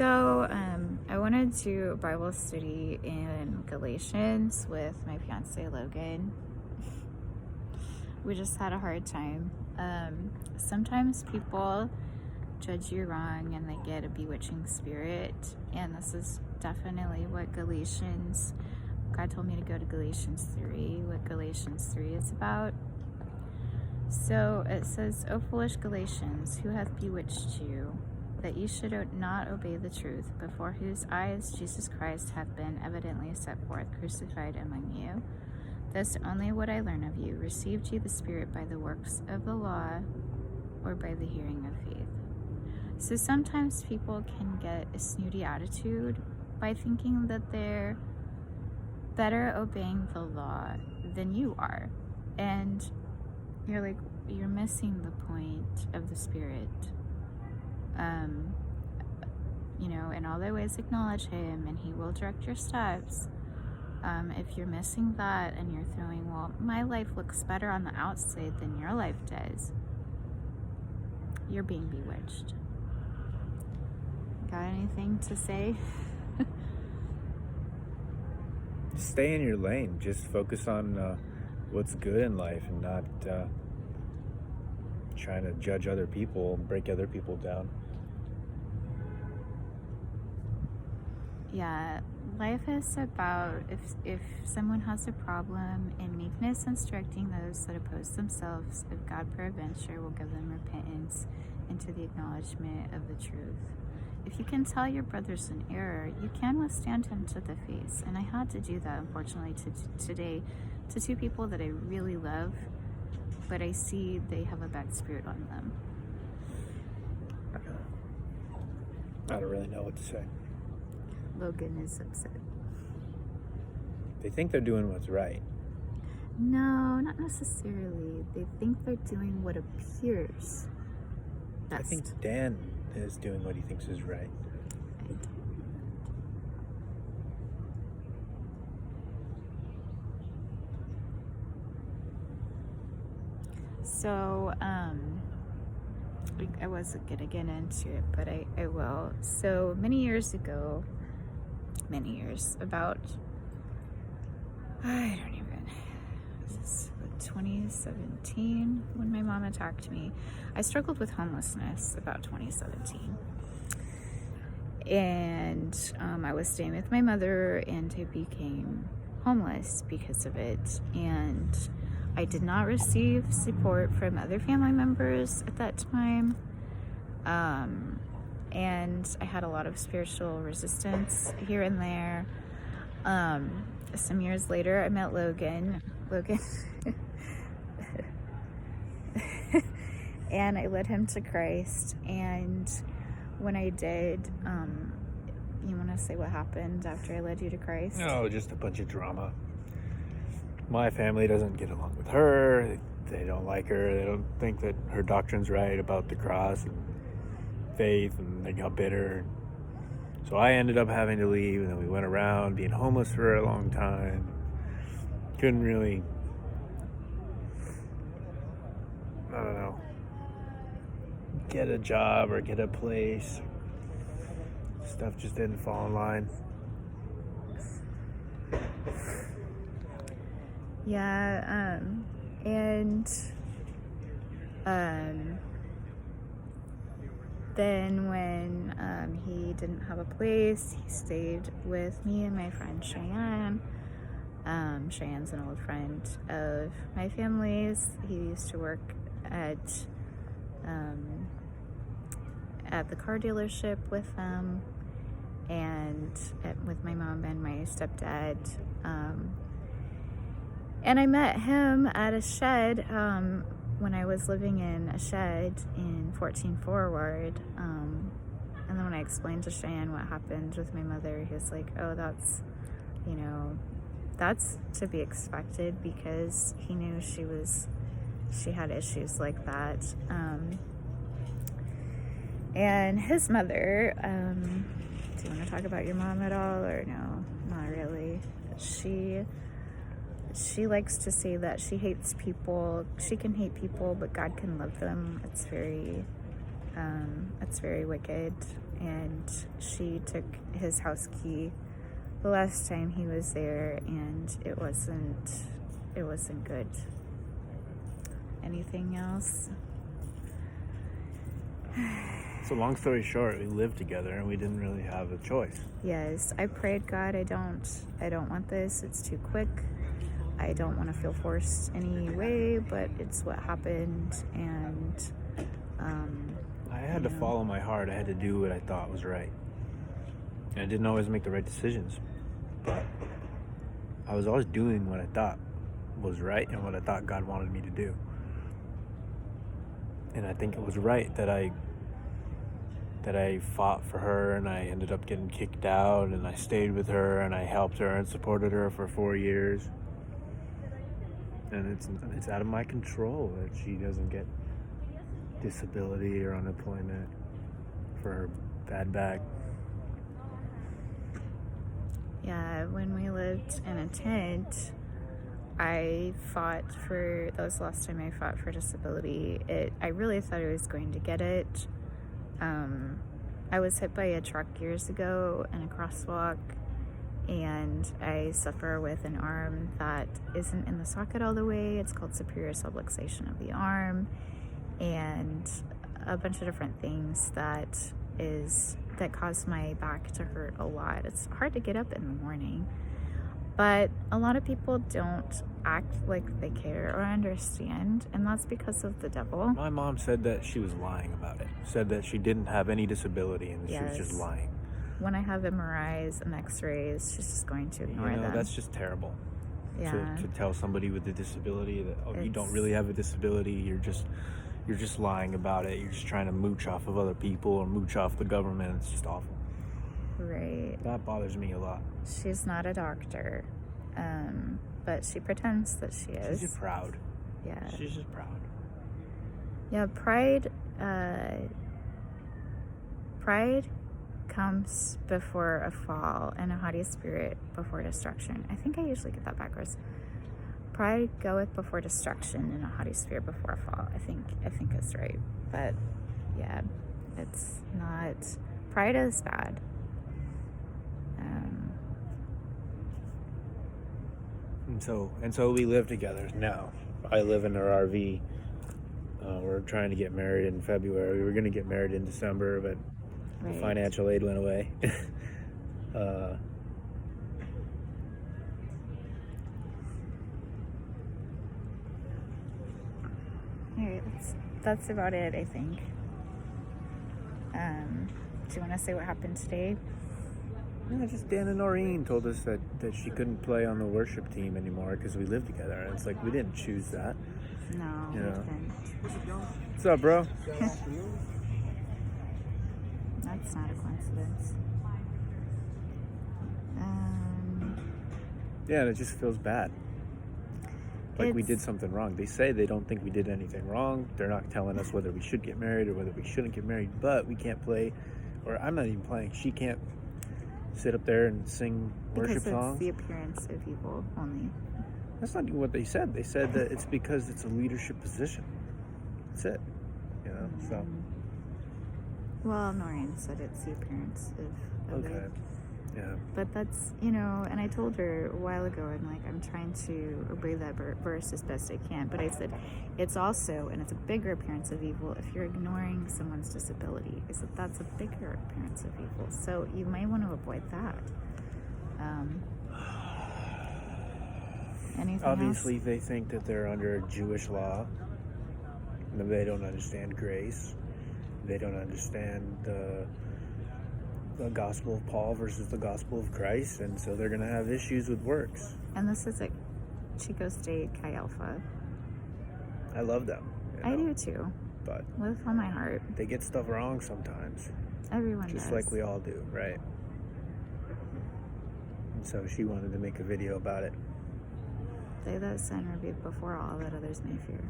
I wanted to do a Bible study in Galatians with my fiance Logan. We just had a hard time. Sometimes people judge you wrong and they get a bewitching spirit, and this is definitely what God told me to go to Galatians 3, what Galatians 3 is about. So it says, "O foolish Galatians, who hath bewitched you, that ye should not obey the truth, before whose eyes Jesus Christ hath been evidently set forth, crucified among you? Thus only would I learn of you, received ye the Spirit by the works of the law, or by the hearing of faith?" So sometimes people can get a snooty attitude by thinking that they're better obeying the law than you are. And you're like, you're missing the point of the Spirit. In all thy ways acknowledge him and he will direct your steps. If you're missing that and you're throwing, well, my life looks better on the outside than your life does, you're being bewitched. Got anything to say? Stay in your lane. Just focus on what's good in life and not trying to judge other people and break other people down. Yeah, life is about, if someone has a problem, in meekness instructing those that oppose themselves, if God peradventure will give them repentance into the acknowledgement of the truth. If you can tell your brother's in error, you can withstand him to the face. And I had to do that, unfortunately, today to two people that I really love, but I see they have a bad spirit on them. I don't really know what to say. Logan is upset. They think they're doing what's right. No, not necessarily. They think they're doing what appears best. I think Dan is doing what he thinks is right. I don't. So, I wasn't gonna get into it, but I will. So many years ago, about, I don't even, this is 2017 when my mom attacked me. I struggled with homelessness about 2017. And I was staying with my mother and I became homeless because of it. And I did not receive support from other family members at that time. And I had a lot of spiritual resistance here and there. Some years later, I met Logan. And I led him to Christ. And when I did, you want to say what happened after I led you to Christ? No, just a bunch of drama. My family doesn't get along with her. They don't like her. They don't think that her doctrine's right about the cross and faith, and they got bitter. So I ended up having to leave, and then we went around being homeless for a long time. Couldn't really, I don't know, get a job or get a place. Stuff just didn't fall in line. Yeah, then when he didn't have a place, he stayed with me and my friend Cheyenne. Cheyenne's an old friend of my family's. He used to work at the car dealership with them, and with my mom and my stepdad. And I met him at a shed when I was living in a shed in 14 Forward. And then when I explained to Cheyenne what happened with my mother, he was like, oh, that's to be expected, because he knew she had issues like that. And his mother, do you want to talk about your mom at all, or no? Not really. She likes to say that she hates people. She can hate people, but God can love them. It's very wicked. and she took his house key the last time he was there, and it wasn't good. Anything else? So long story short, we lived together and we didn't really have a choice. Yes, I prayed, God, I don't want this. It's too quick. I don't want to feel forced anyway, but it's what happened, and I had to follow my heart. I had to do what I thought was right. And I didn't always make the right decisions, but I was always doing what I thought was right and what I thought God wanted me to do. And I think it was right that I fought for her, and I ended up getting kicked out, and I stayed with her, and I helped her and supported her for 4 years. And it's out of my control that she doesn't get disability or unemployment for her bad back. Yeah, when we lived in a tent, I fought for, that was the last time I fought for disability. I really thought I was going to get it. I was hit by a truck years ago in a crosswalk, and I suffer with an arm that isn't in the socket all the way. It's called superior subluxation of the arm, and a bunch of different things that cause my back to hurt a lot. It's hard to get up in the morning, but a lot of people don't act like they care or understand, and that's because of the devil. My mom said that she was lying about it. Said that she didn't have any disability and she was just lying. When I have MRIs and X-rays, she's just going to ignore them. That's just terrible. Yeah. To tell somebody with a disability that you don't really have a disability, you're just lying about it. You're just trying to mooch off of other people or mooch off the government. It's just awful. Right. That bothers me a lot. She's not a doctor, but she pretends that she is. She's just proud. Yeah. She's just proud. Yeah, pride comes before a fall, and a haughty spirit before destruction. I think I usually get that backwards. Pride goeth before destruction, and a haughty spirit before a fall. I think it's right. But yeah, it's not. Pride is bad. And so we live together now. I live in our RV. We're trying to get married in February. We were going to get married in December, but the financial aid went away. Alright, that's about it, I think. Do you want to say what happened today? Yeah, just Dan and Noreen told us that she couldn't play on the worship team anymore because we live together. And it's like, we didn't choose that. No, You know. we didn't. What's up, bro? That's not a coincidence. Yeah, and it just feels bad. Like we It's- did something wrong. They say they don't think we did anything wrong. They're not telling us whether we should get married or whether we shouldn't get married, but we can't play, or I'm not even playing. She can't sit up there and sing worship because songs. it's the appearance of evil only. That's not what they said. They said that it's because it's a leadership position. That's it. You know, so. Well, Noreen said it's the appearance of Okay. it. Yeah. But that's, and I told her a while ago, I'm trying to obey that verse as best I can. But I said, it's also, and it's a bigger appearance of evil if you're ignoring someone's disability. I said, that's a bigger appearance of evil. So you might want to avoid that. Anything Obviously, else? they think that they're under Jewish law. And they don't understand grace. They don't understand the gospel of Paul versus the gospel of Christ, and so they're going to have issues with works. And this is at Chico State Chi Alpha. I love them. I do too, But with all my heart. they get stuff wrong sometimes, Everyone just does. like we all do, right? And so she wanted to make a video about it. They that sin rebuke before all, that others may fear.